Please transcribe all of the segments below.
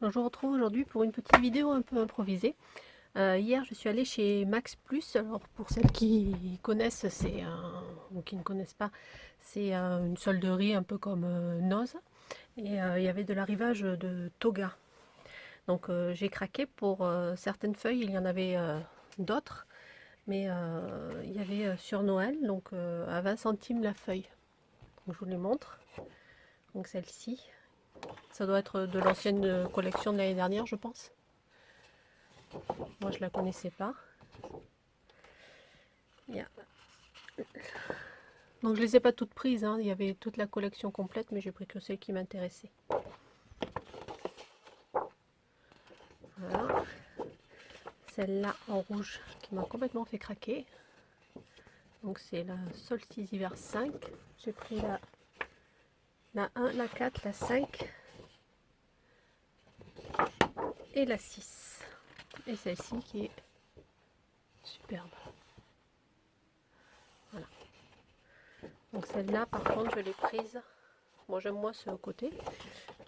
Je vous retrouve aujourd'hui pour une petite vidéo un peu improvisée. Hier, je suis allée chez Max Plus. Alors, pour celles qui connaissent, ou qui ne connaissent pas, c'est une solderie un peu comme Noz. Et il y avait de l'arrivage de Toga. Donc, j'ai craqué pour certaines feuilles. Il y en avait d'autres, mais il y avait sur Noël, donc à 20 centimes la feuille. Donc, je vous les montre. Donc, celle-ci, ça doit être de l'ancienne collection de l'année dernière, je pense. Moi, je la connaissais pas. Yeah. Donc je les ai pas toutes prises, hein. Il y avait toute la collection complète, mais j'ai pris que celles qui m'intéressaient. Voilà. Celle-là en rouge qui m'a complètement fait craquer. Donc c'est la Solstice Hiver 5. J'ai pris la 1, la 4, la 5 et la 6. Et celle-ci qui est superbe. Voilà. Donc celle-là par contre je l'ai prise. Moi j'aime moins ce côté,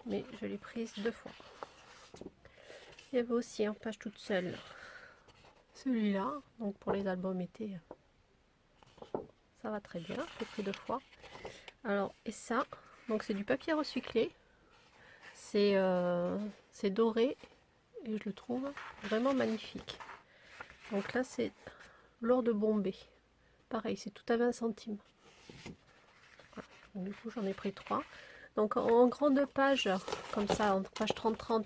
mais je l'ai prise 2 fois. Il y avait aussi en page toute seule celui-là, donc pour les albums été, ça va très bien, j'ai pris 2 fois. Alors, et ça, donc c'est du papier recyclé, c'est doré et je le trouve vraiment magnifique. Donc là, c'est l'or de Bombay. Pareil, c'est tout à 20 centimes. Voilà. Donc, du coup, j'en ai pris 3. Donc en grande page, comme ça, entre page 30-30,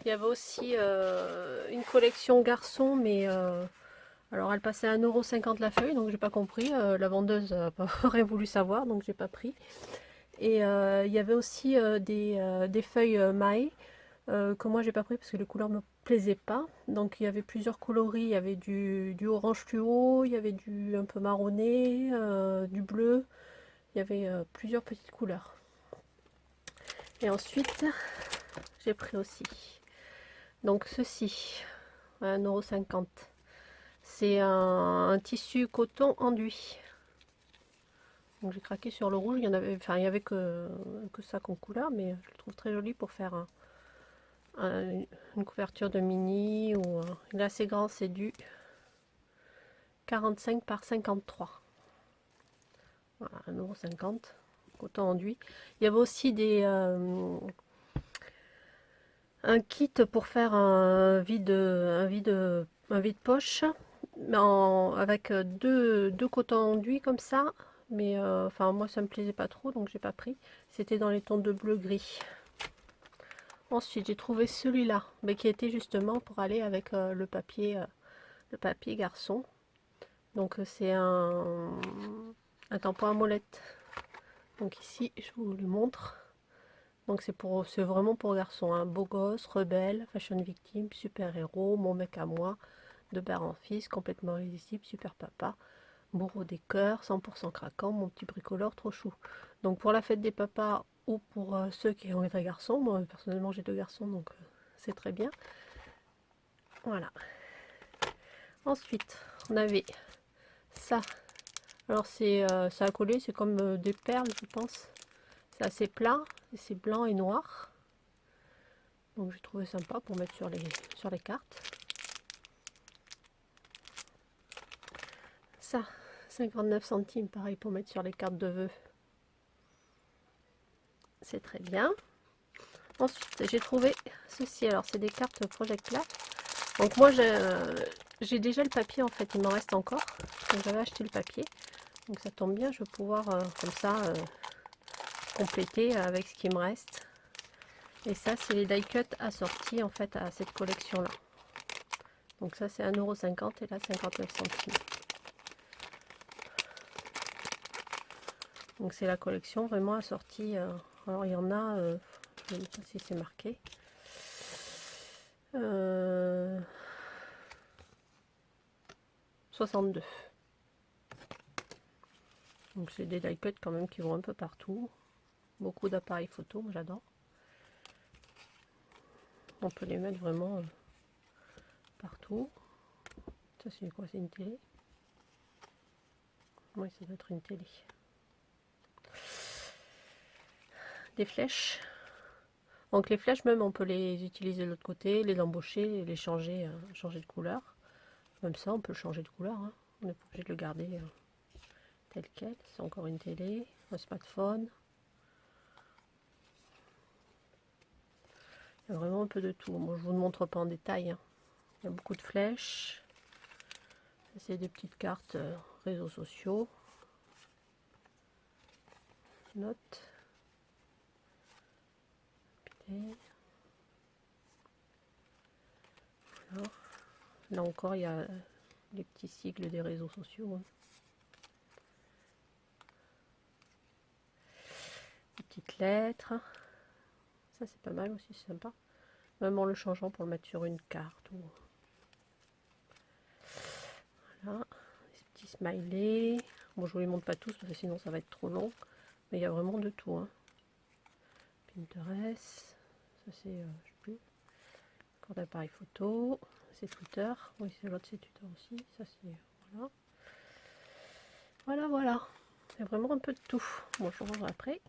il y avait aussi une collection garçon, mais alors elle passait à 1,50 € la feuille, donc j'ai pas compris. La vendeuse n'a pas rien voulu savoir, donc j'ai pas pris. Et il y avait aussi des feuilles mailles que moi j'ai pas pris parce que les couleurs me plaisaient pas. Donc il y avait plusieurs coloris, il y avait du orange fluo, il y avait du un peu marronné, du bleu, il y avait plusieurs petites couleurs. Et ensuite j'ai pris aussi donc ceci, 1,50 €. C'est un tissu coton enduit. Donc j'ai craqué sur le rouge, il y en avait, enfin il y avait que ça comme couleur, mais je le trouve très joli pour faire une couverture de mini. Ou il est assez grand, c'est du 45 par 53. Voilà, 1,50 €, coton enduit. Il y avait aussi un kit pour faire un vide poche avec deux cotons enduits comme ça. Mais enfin moi ça me plaisait pas trop donc j'ai pas pris. C'était dans les tons de bleu gris. Ensuite j'ai trouvé celui-là, mais qui était justement pour aller avec le papier garçon. Donc c'est un tampon à molette. Donc ici je vous le montre. Donc c'est vraiment pour garçon, hein. Beau gosse, rebelle, fashion victime, super héros, mon mec à moi, de père en fils, complètement irrésistible, super papa, bourreau des cœurs, 100% craquant, mon petit bricoleur trop chou. Donc pour la fête des papas ou pour ceux qui ont des garçons, moi personnellement j'ai 2 garçons donc c'est très bien. Voilà. Ensuite on avait ça. Alors ça a collé, c'est comme des perles je pense. C'est assez plat, et c'est blanc et noir. Donc j'ai trouvé sympa pour mettre sur les cartes. Ça, 59 centimes, pareil pour mettre sur les cartes de vœux. C'est très bien. Ensuite, j'ai trouvé ceci. Alors, c'est des cartes Project Là. Donc moi, j'ai déjà le papier en fait. Il m'en reste encore. J'avais acheté le papier. Donc ça tombe bien, je vais pouvoir comme ça compléter avec ce qui me reste. Et ça, c'est les die cut assortis en fait à cette collection là. Donc ça, c'est 1,50 € et là 59 centimes. Donc c'est la collection vraiment assortie. Alors il y en a, je ne sais pas si c'est marqué. 62. Donc c'est des die cut quand même qui vont un peu partout. Beaucoup d'appareils photo, moi j'adore. On peut les mettre vraiment partout. Ça c'est quoi? C'est une télé? Oui, ça doit être une télé. Des flèches. Donc les flèches même, on peut les utiliser de l'autre côté, les embaucher, les changer, changer de couleur. Même ça, on peut changer de couleur, hein. On n'est pas obligé de le garder tel quel. C'est encore une télé, un smartphone. Il y a vraiment un peu de tout. Moi, je vous montre pas en détail, hein. Il y a beaucoup de flèches. C'est des petites cartes réseaux sociaux. Notes. Voilà. Là encore, il y a les petits sigles des réseaux sociaux, hein. Des petites lettres. Ça, c'est pas mal aussi, c'est sympa. Même en le changeant pour le mettre sur une carte. Voilà. Des petits smileys. Bon, je vous les montre pas tous parce que sinon ça va être trop long. Mais il y a vraiment de tout, hein. Pinterest. Ça, c'est, je sais plus. Encore d'appareil photo. C'est Twitter. Oui, c'est l'autre, c'est Twitter aussi. Ça, c'est. Voilà. Voilà, voilà. C'est vraiment un peu de tout. Bon, je reviendrai après.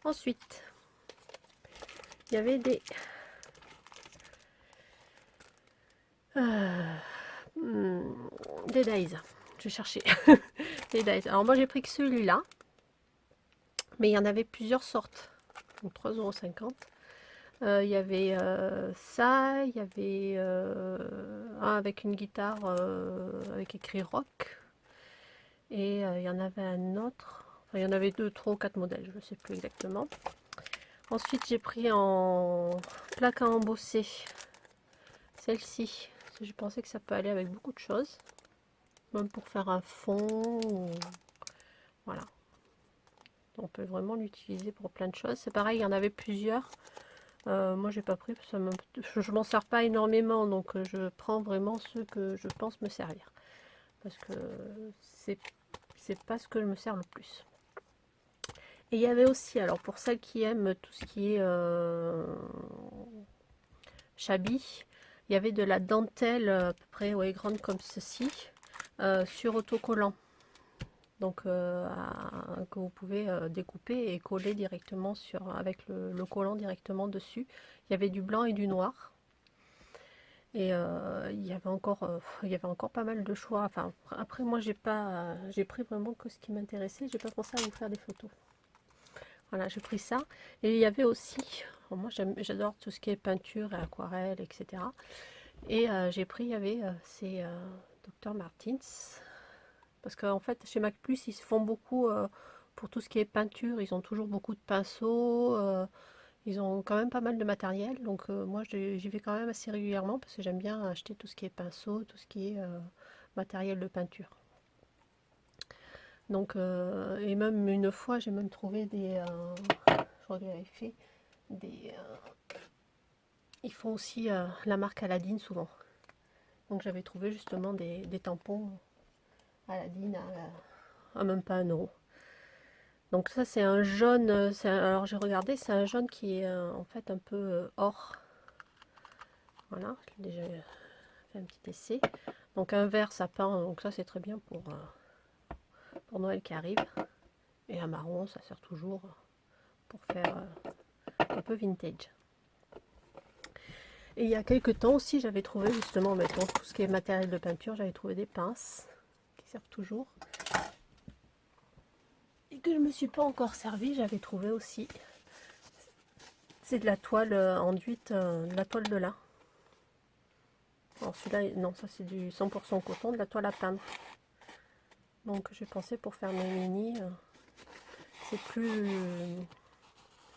Ensuite, il y avait des dies. Je vais chercher des dies. Alors moi j'ai pris que celui-là, mais il y en avait plusieurs sortes. Donc 3,50 €. Il y avait ça, il y avait un avec une guitare avec écrit rock, et il y en avait un autre. Enfin, il y en avait 2, 3 ou 4 modèles, je ne sais plus exactement. Ensuite j'ai pris en plaque à embosser celle-ci. Je pensais que ça peut aller avec beaucoup de choses, même pour faire un fond. Voilà, on peut vraiment l'utiliser pour plein de choses. C'est pareil, il y en avait plusieurs. Moi j'ai pas pris parce que je m'en sers pas énormément, donc je prends vraiment ceux que je pense me servir, parce que c'est pas ce que je me sers le plus. Et il y avait aussi, alors pour celles qui aiment tout ce qui est shabby, il y avait de la dentelle à peu près, ouais, grande comme ceci, sur autocollant. Donc que vous pouvez découper et coller directement avec le collant directement dessus. Il y avait du blanc et du noir. Et il y avait encore pas mal de choix. Enfin, après moi j'ai pris vraiment que ce qui m'intéressait. J'ai pas pensé à vous faire des photos. Voilà, j'ai pris ça. Et il y avait aussi, moi j'adore tout ce qui est peinture et aquarelle, etc. Et j'ai pris, il y avait ces Dr. Martens. Parce qu'en fait, chez Mac Plus, ils se font beaucoup pour tout ce qui est peinture. Ils ont toujours beaucoup de pinceaux. Ils ont quand même pas mal de matériel. Donc moi, j'y vais quand même assez régulièrement parce que j'aime bien acheter tout ce qui est pinceau, tout ce qui est matériel de peinture. Donc, et même une fois, j'ai même trouvé des... je crois que j'avais fait des... ils font aussi la marque Aladdin souvent. Donc j'avais trouvé justement des tampons Aladdin à même pas 1 €. Donc ça c'est un jaune, alors j'ai regardé, c'est un jaune qui est en fait un peu or. Voilà, j'ai déjà fait un petit essai. Donc un vert sapin, donc ça c'est très bien pour Noël qui arrive. Et un marron, ça sert toujours pour faire un peu vintage. Et il y a quelques temps aussi, j'avais trouvé justement, mettons, tout ce qui est matériel de peinture, j'avais trouvé des pinces qui servent toujours. Et que je ne me suis pas encore servi, j'avais trouvé aussi. C'est de la toile enduite, de la toile de lin. Alors celui-là, non, ça c'est du 100% coton, de la toile à peindre. Donc j'ai pensé pour faire mes mini, c'est plus...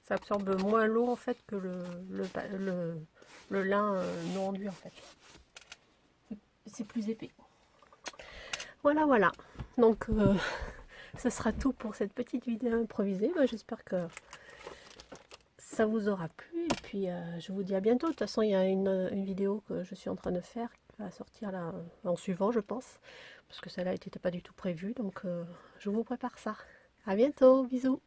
ça absorbe moins l'eau en fait que le lin non enduit en fait. C'est plus épais. Voilà, voilà. Donc ce sera tout pour cette petite vidéo improvisée. J'espère que ça vous aura plu. Et puis je vous dis à bientôt. De toute façon, il y a une vidéo que je suis en train de faire qui va sortir là en suivant, je pense. Parce que celle-là n'était pas du tout prévue. Donc je vous prépare ça. À bientôt. Bisous.